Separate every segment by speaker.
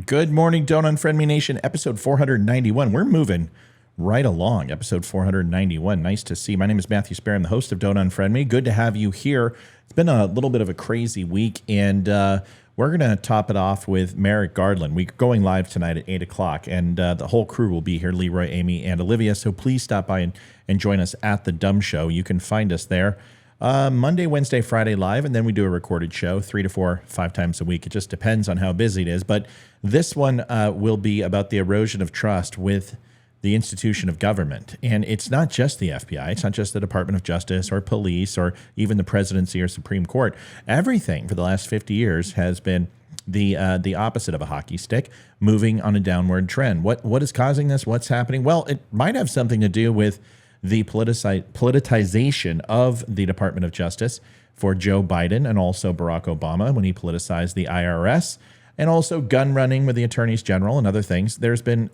Speaker 1: Good morning, Don't Unfriend Me Nation, episode 491. We're moving right along, episode 491. Nice to see. My name is Matthew Sparrow. I'm the host of Don't Unfriend Me. Good to have you here. It's been a little bit of a crazy week, and we're going to top it off with Merrick Garland. We're going live tonight at 8 o'clock, and the whole crew will be here, Leroy, Amy, and Olivia, so please stop by and join us at the DUM Show. You can find us there Monday, Wednesday, Friday live, and then we do a recorded show 3 to 4, 5 times a week. It just depends on how busy it is, but this one will be about the erosion of trust with the institution of government. And it's not just the FBI. It's not just the Department of Justice or police or even the presidency or Supreme Court. Everything for the last 50 years has been the opposite of a hockey stick, moving on a downward trend. What is causing this? What's happening? Well, it might have something to do with the politicization of the Department of Justice for Joe Biden and also Barack Obama when he politicized the IRS, and also gun running with the attorneys general and other things. There's been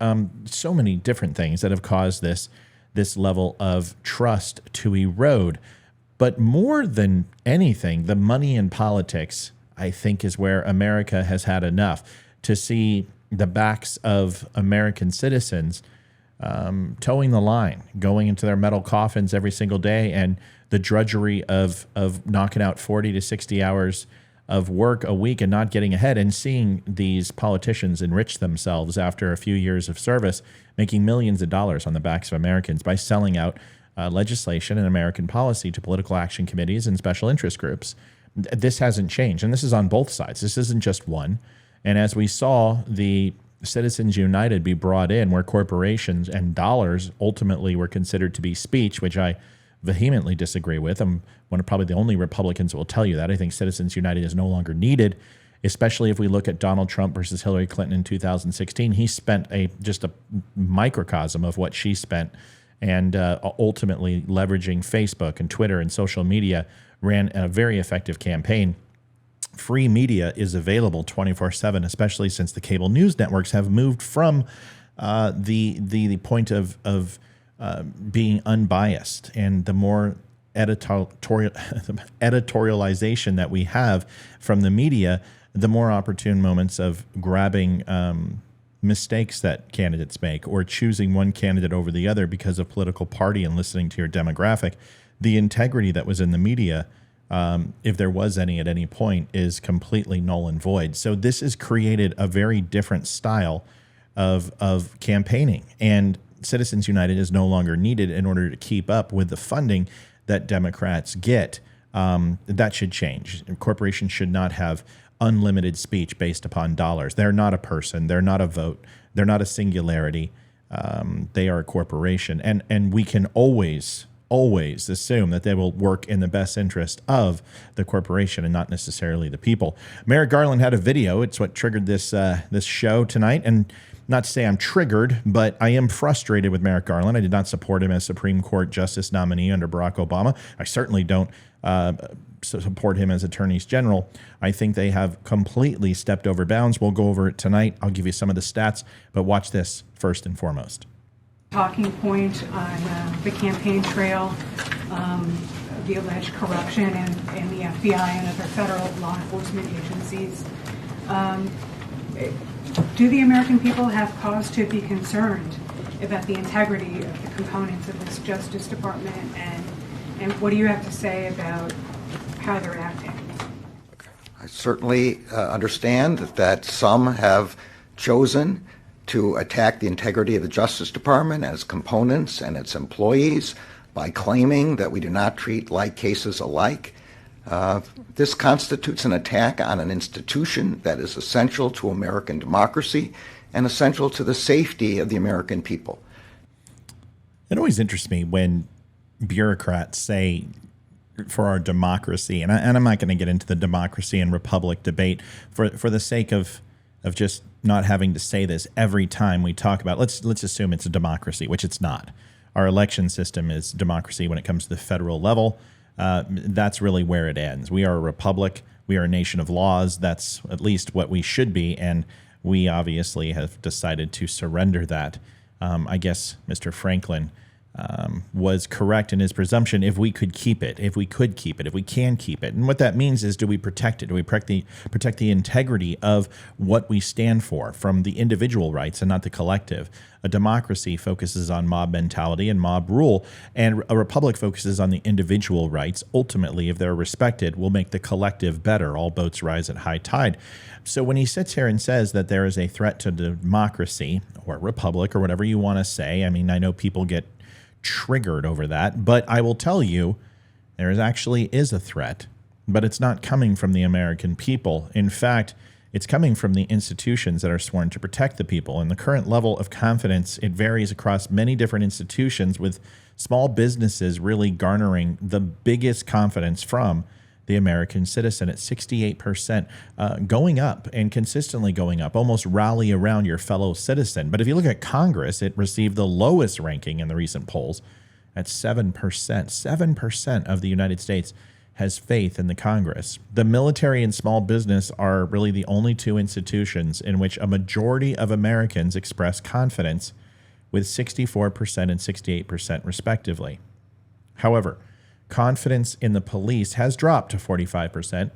Speaker 1: so many different things that have caused this level of trust to erode. But more than anything, the money in politics, I think, is where America has had enough to see the backs of American citizens towing the line, going into their metal coffins every single day, and the drudgery of knocking out 40 to 60 hours of work a week and not getting ahead, and seeing these politicians enrich themselves after a few years of service, making millions of dollars on the backs of Americans by selling out legislation and American policy to political action committees and special interest groups. This hasn't changed, and this is on both sides. This isn't just one. And as we saw the Citizens United be brought in, where corporations and dollars ultimately were considered to be speech, which I vehemently disagree with. I'm one of probably the only Republicans that will tell you that. I think Citizens United is no longer needed, especially if we look at Donald Trump versus Hillary Clinton in 2016. He spent just a microcosm of what she spent, and ultimately leveraging Facebook and Twitter and social media, ran a very effective campaign. Free media is available 24/7, especially since the cable news networks have moved from the point of being unbiased, and the more editorialization that we have from the media, the more opportune moments of grabbing mistakes that candidates make, or choosing one candidate over the other because of political party and listening to your demographic. The integrity that was in the media, if there was any at any point, is completely null and void. So this has created a very different style of campaigning, and Citizens United is no longer needed in order to keep up with the funding that Democrats get. That should change. Corporations should not have unlimited speech based upon dollars. They're not a person. They're not a vote. They're not a singularity. They are a corporation. And we can always assume that they will work in the best interest of the corporation and not necessarily the people. Merrick Garland had a video. It's what triggered this show tonight. And not to say I'm triggered, but I am frustrated with Merrick Garland. I did not support him as Supreme Court Justice nominee under Barack Obama. I certainly don't support him as Attorneys General. I think they have completely stepped over bounds. We'll go over it tonight. I'll give you some of the stats, but watch this first and foremost.
Speaker 2: Talking point on the campaign trail, the alleged corruption in the FBI and other federal law enforcement agencies. Do the American people have cause to be concerned about the integrity of the components of this Justice Department, and what do you have to say about how they're acting?
Speaker 3: I certainly understand that some have chosen to attack the integrity of the Justice Department, its components, and its employees by claiming that we do not treat like cases alike. This constitutes an attack on an institution that is essential to American democracy and essential to the safety of the American people.
Speaker 1: It always interests me when bureaucrats say for our democracy, and I'm not going to get into the democracy and republic debate for the sake of just not having to say this every time we talk about, let's assume it's a democracy, which it's not. Our election system is democracy when it comes to the federal level. That's really where it ends. We are a republic. We are a nation of laws. That's at least what we should be, and we obviously have decided to surrender that. I guess Mr. Franklin was correct in his presumption if we could keep it, if we can keep it. And what that means is, do we protect it? Do we protect the integrity of what we stand for from the individual rights and not the collective? A democracy focuses on mob mentality and mob rule, and a republic focuses on the individual rights. Ultimately, if they're respected, will make the collective better. All boats rise at high tide. So when he sits here and says that there is a threat to democracy or republic or whatever you want to say, I mean, I know people get triggered over that, but I will tell you there actually is a threat, but it's not coming from the American people. In fact, it's coming from the institutions that are sworn to protect the people. And the current level of confidence, it varies across many different institutions, with small businesses really garnering the biggest confidence from the American citizen at 68%, going up and consistently going up. Almost rally around your fellow citizen. But if you look at Congress, it received the lowest ranking in the recent polls at 7%. 7% of the United States has faith in the Congress. The military and small business are really the only two institutions in which a majority of Americans express confidence, with 64% and 68% respectively. However, confidence in the police has dropped to 45%,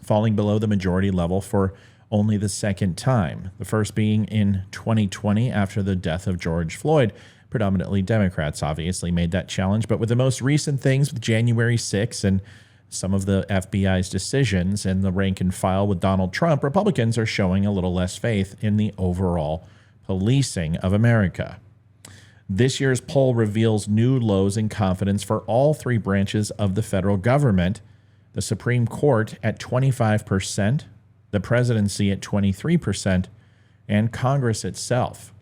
Speaker 1: falling below the majority level for only the second time. The first being in 2020 after the death of George Floyd. Predominantly Democrats obviously made that challenge, but with the most recent things with January 6th and some of the FBI's decisions and the rank and file with Donald Trump, Republicans are showing a little less faith in the overall policing of America. This year's poll reveals new lows in confidence for all three branches of the federal government: the Supreme Court at 25%, the presidency at 23%, and Congress itself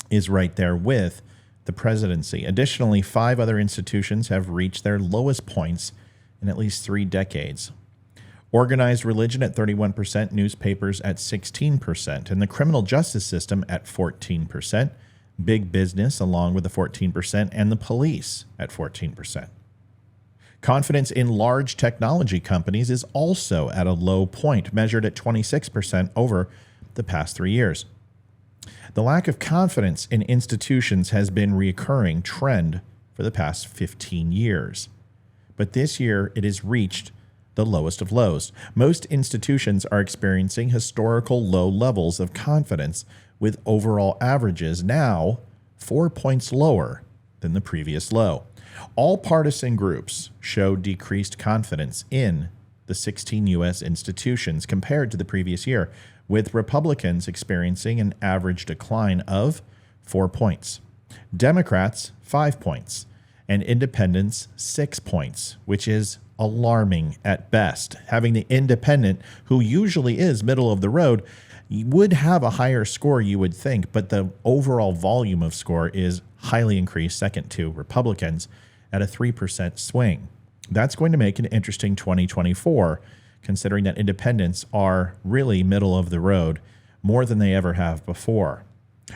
Speaker 1: is right there with the presidency. Additionally, 5 other institutions have reached their lowest points in at least 3 decades. Organized religion at 31%, newspapers at 16%, and the criminal justice system at 14%. Big business along with the 14%, and the police at 14%. Confidence in large technology companies is also at a low point, measured at 26% over the past 3 years. The lack of confidence in institutions has been a recurring trend for the past 15 years. But this year it has reached the lowest of lows. Most institutions are experiencing historical low levels of confidence, with overall averages now 4 points lower than the previous low. All partisan groups show decreased confidence in the 16 U.S. institutions compared to the previous year, with Republicans experiencing an average decline of 4 points, Democrats 5 points, and independents 6 points, which is alarming at best. Having the independent, who usually is middle of the road, would have a higher score, you would think, but the overall volume of score is highly increased, second to Republicans, at a 3% swing. That's going to make an interesting 2024, considering that independents are really middle of the road more than they ever have before.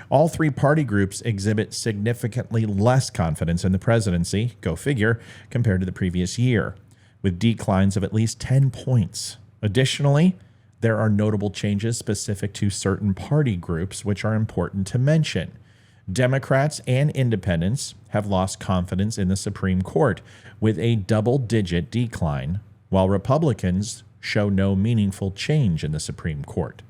Speaker 1: All three party groups exhibit significantly less confidence in the presidency, go figure, compared to the previous year, with declines of at least 10 points. Additionally, there are notable changes specific to certain party groups, which are important to mention. Democrats and independents have lost confidence in the Supreme Court, with a double-digit decline, while Republicans show no meaningful change in the Supreme Court.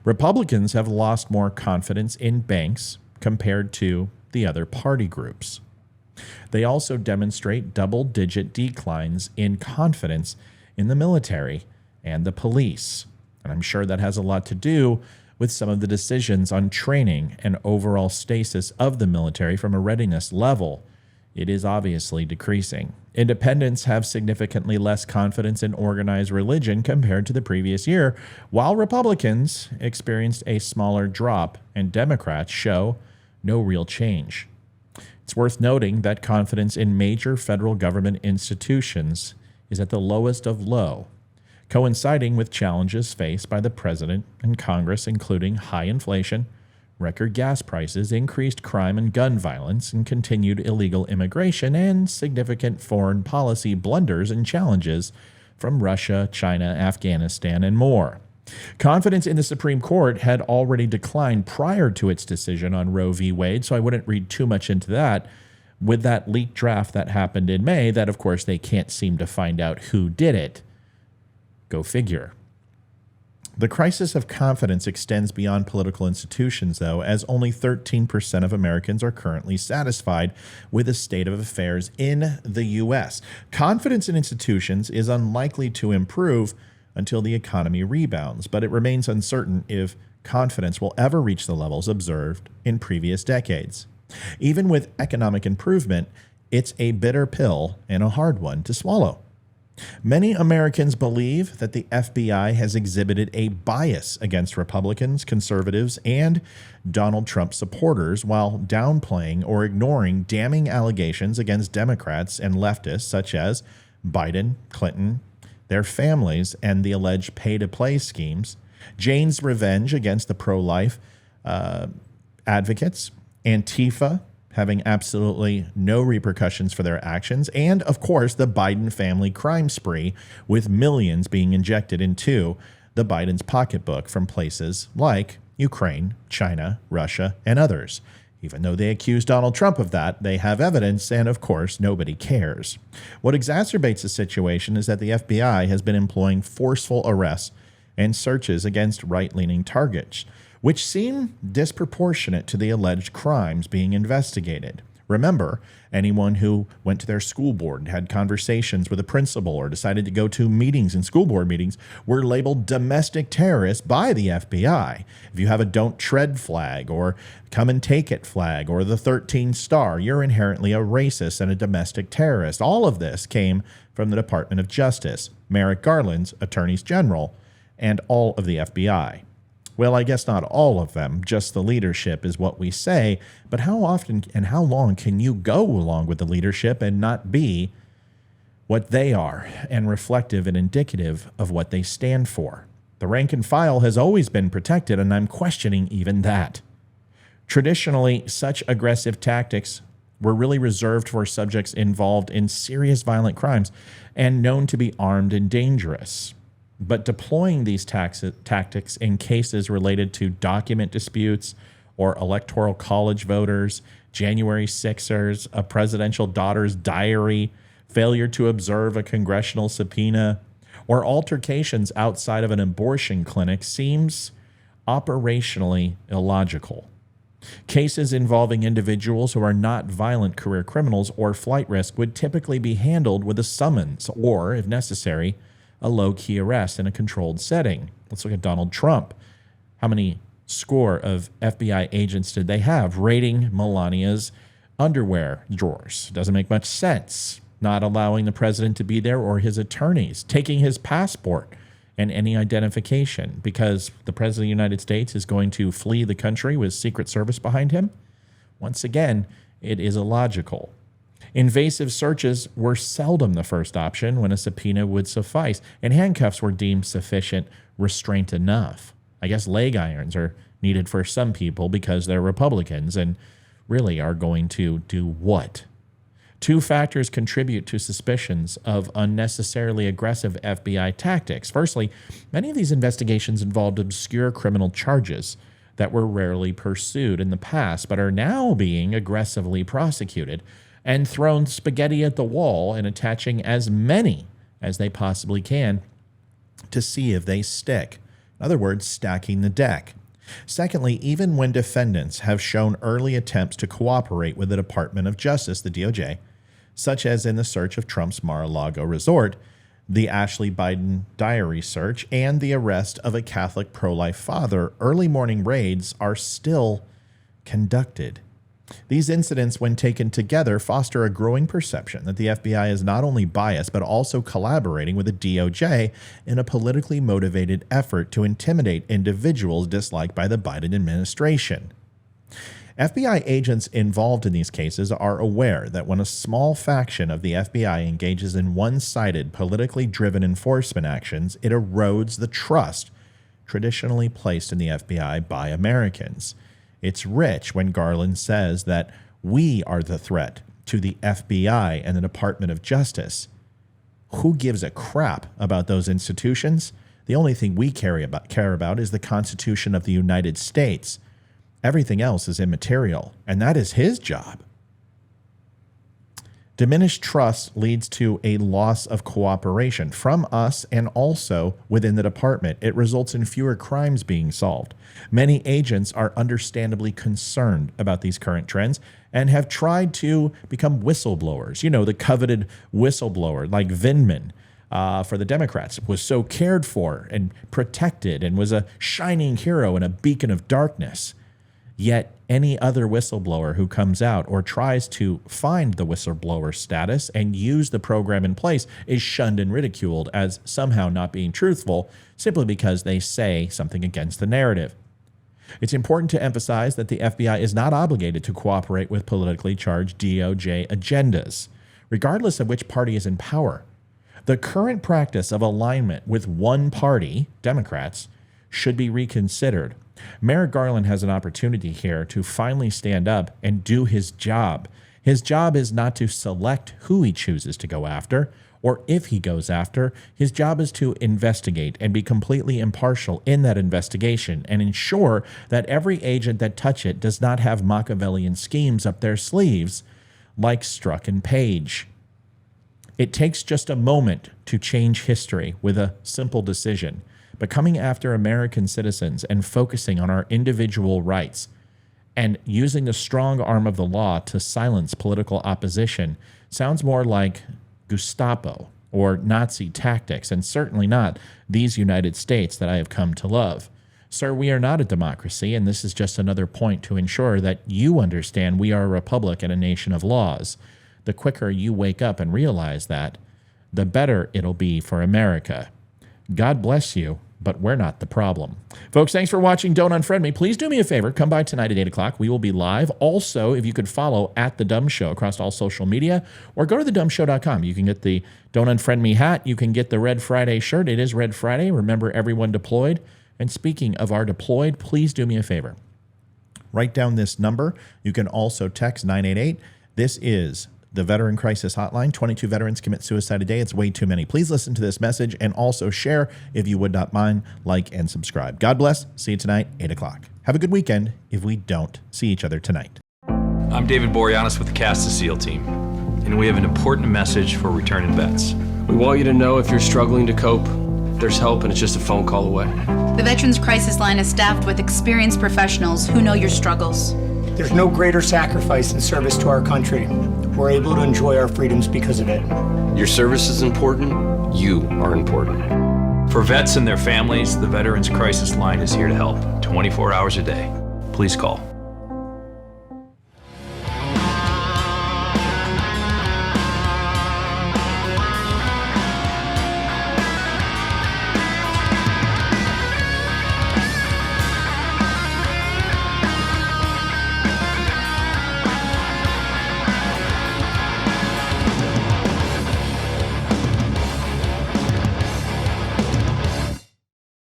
Speaker 1: Republicans have lost more confidence in banks compared to the other party groups. They also demonstrate double-digit declines in confidence in the military and the police. And I'm sure that has a lot to do with some of the decisions on training and overall stasis of the military from a readiness level. It is obviously decreasing. Independents have significantly less confidence in organized religion compared to the previous year, while Republicans experienced a smaller drop and Democrats show no real change. It's worth noting that confidence in major federal government institutions is at the lowest of low, coinciding with challenges faced by the president and Congress, including high inflation, record gas prices, increased crime and gun violence, and continued illegal immigration, and significant foreign policy blunders and challenges from Russia, China, Afghanistan, and more. Confidence in the Supreme Court had already declined prior to its decision on Roe v. Wade, so I wouldn't read too much into that. with that leaked draft that happened in May that, of course, they can't seem to find out who did it. Go figure. The crisis of confidence extends beyond political institutions, though, as only 13% of Americans are currently satisfied with the state of affairs in the U.S. Confidence in institutions is unlikely to improve until the economy rebounds, but it remains uncertain if confidence will ever reach the levels observed in previous decades. Even with economic improvement, it's a bitter pill and a hard one to swallow. Many Americans believe that the FBI has exhibited a bias against Republicans, conservatives, and Donald Trump supporters while downplaying or ignoring damning allegations against Democrats and leftists such as Biden, Clinton, their families, and the alleged pay-to-play schemes, Jane's revenge against the pro-life advocates, Antifa, having absolutely no repercussions for their actions, and, of course, the Biden family crime spree, with millions being injected into the Biden's pocketbook from places like Ukraine, China, Russia, and others. Even though they accuse Donald Trump of that, they have evidence, and, of course, nobody cares. What exacerbates the situation is that the FBI has been employing forceful arrests and searches against right-leaning targets, which seem disproportionate to the alleged crimes being investigated. Remember, anyone who went to their school board and had conversations with a principal or decided to go to meetings and school board meetings were labeled domestic terrorists by the FBI. If you have a don't tread flag or come and take it flag or the 13 star, you're inherently a racist and a domestic terrorist. All of this came from the Department of Justice, Merrick Garland's attorneys general, and all of the FBI. Well, I guess not all of them, just the leadership is what we say, but how often and how long can you go along with the leadership and not be what they are and reflective and indicative of what they stand for? The rank and file has always been protected, and I'm questioning even that. Traditionally, such aggressive tactics were really reserved for subjects involved in serious violent crimes and known to be armed and dangerous. But deploying these tactics in cases related to document disputes or electoral college voters, January 6ers, a presidential daughter's diary, failure to observe a congressional subpoena, or altercations outside of an abortion clinic seems operationally illogical. Cases involving individuals who are not violent career criminals or flight risk would typically be handled with a summons or, if necessary, a low-key arrest in a controlled setting. Let's look at Donald Trump. How many score of FBI agents did they have raiding Melania's underwear drawers? Doesn't make much sense. Not allowing the president to be there or his attorneys, taking his passport and any identification because the president of the United States is going to flee the country with Secret Service behind him. Once again, it is illogical. Invasive searches were seldom the first option when a subpoena would suffice, and handcuffs were deemed sufficient restraint enough. I guess leg irons are needed for some people because they're Republicans and really are going to do what? Two factors contribute to suspicions of unnecessarily aggressive FBI tactics. Firstly, many of these investigations involved obscure criminal charges that were rarely pursued in the past but are now being aggressively prosecuted and thrown spaghetti at the wall and attaching as many as they possibly can to see if they stick. In other words, stacking the deck. Secondly, even when defendants have shown early attempts to cooperate with the Department of Justice, the DOJ, such as in the search of Trump's Mar-a-Lago resort, the Ashley Biden diary search, and the arrest of a Catholic pro-life father, early morning raids are still conducted. These incidents, when taken together, foster a growing perception that the FBI is not only biased, but also collaborating with the DOJ in a politically motivated effort to intimidate individuals disliked by the Biden administration. FBI agents involved in these cases are aware that when a small faction of the FBI engages in one-sided, politically driven enforcement actions, it erodes the trust traditionally placed in the FBI by Americans. It's rich when Garland says that we are the threat to the FBI and the Department of Justice. Who gives a crap about those institutions? The only thing we care about is the Constitution of the United States. Everything else is immaterial, and that is his job. Diminished trust leads to a loss of cooperation from us and also within the department. It results in fewer crimes being solved. Many agents are understandably concerned about these current trends and have tried to become whistleblowers. You know, the coveted whistleblower like Vindman for the Democrats was so cared for and protected and was a shining hero and a beacon of darkness. Yet any other whistleblower who comes out or tries to find the whistleblower status and use the program in place is shunned and ridiculed as somehow not being truthful simply because they say something against the narrative. It's important to emphasize that the FBI is not obligated to cooperate with politically charged DOJ agendas, regardless of which party is in power. The current practice of alignment with one party, Democrats, should be reconsidered. Mayor Garland has an opportunity here to finally stand up and do his job. His job is not to select who he chooses to go after, or if he goes after. His job is to investigate and be completely impartial in that investigation and ensure that every agent that touch it does not have Machiavellian schemes up their sleeves like Strzok and Page. It takes just a moment to change history with a simple decision. But coming after American citizens and focusing on our individual rights and using the strong arm of the law to silence political opposition sounds more like Gestapo or Nazi tactics, and certainly not these United States that I have come to love. Sir, we are not a democracy, and this is just another point to ensure that you understand we are a republic and a nation of laws. The quicker you wake up and realize that, the better it'll be for America. God bless you. But we're not the problem. Folks, thanks for watching Don't Unfriend Me. Please do me a favor. Come by tonight at 8 o'clock. We will be live. Also, if you could follow at The DUM Show across all social media, or go to thedumshow.com. You can get the Don't Unfriend Me hat. You can get the Red Friday shirt. It is Red Friday. Remember, everyone deployed. And speaking of our deployed, please do me a favor. Write down this number. You can also text 988. This is the Veteran Crisis Hotline. 22 veterans commit suicide a day. It's way too many. Please listen to this message and also share if you would not mind, like, and subscribe. God bless. See you tonight, 8 o'clock. Have a good weekend if we don't see each other tonight.
Speaker 4: I'm David Boreanaz with the Cast SEAL team, and we have an important message for returning vets.
Speaker 5: We want you to know if you're struggling to cope, there's help and it's just a phone call away.
Speaker 6: The Veterans Crisis Line is staffed with experienced professionals who know your struggles.
Speaker 7: There's no greater sacrifice than service to our country. We're able to enjoy our freedoms because of it.
Speaker 5: Your service is important. You are important.
Speaker 4: For vets and their families, the Veterans Crisis Line is here to help 24 hours a day. Please call